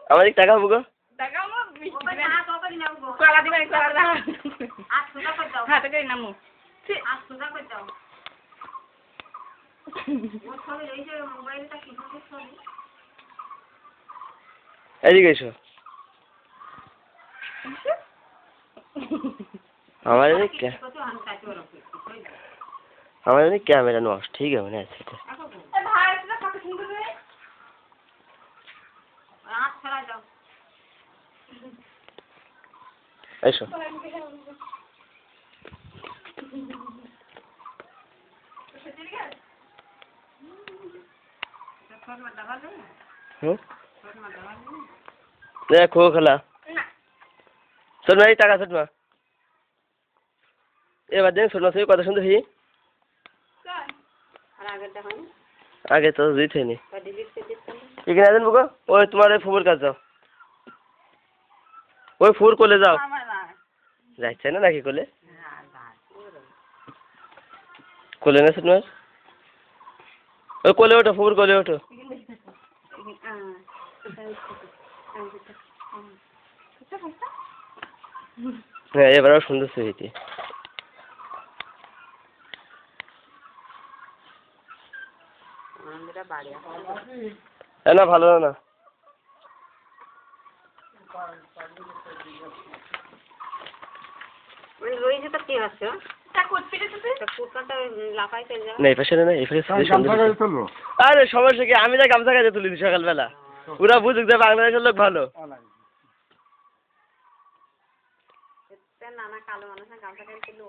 আমার এক টাকা বুগো টাকা মো মিষ্টি দিবেন না কত দিন আমগো কলা দিবেন কলা দাও 800 টাকা দাও হ্যাঁ টাকা নামু 800 টাকা দাও ও ছবি এই যে মোবাইলটা কি করে ছবি এদিকে এসো हमारे क्या हमारे क्या मेरा नॉस्ट ठीक है मैंने ऐसे ऐसा खो खला सुन मेरी टाका सुन मा এবার দেখ শোনা সেই কথা শুনতে হই আগে তো দিতে নি ঠিক আছে দেন বুকো ওই তোমার ওই ফুবুর কাছে যাও ওই ফুর কোলে যাও যাচ্ছে না নাকি কোলে কোলে না তোমার ওই কোলে ওঠো ফুবুর কোলে ওঠো হ্যাঁ এবারও সুন্দর ছবিটি না ভালো না আরে সমস্যা কি আমি যা গামছা কাজে তুলি সকালবেলা পুরা বুঝুক যে বাংলাদেশের লোক ভালো নানা কালো মানুষ গামছা কাজে তুলি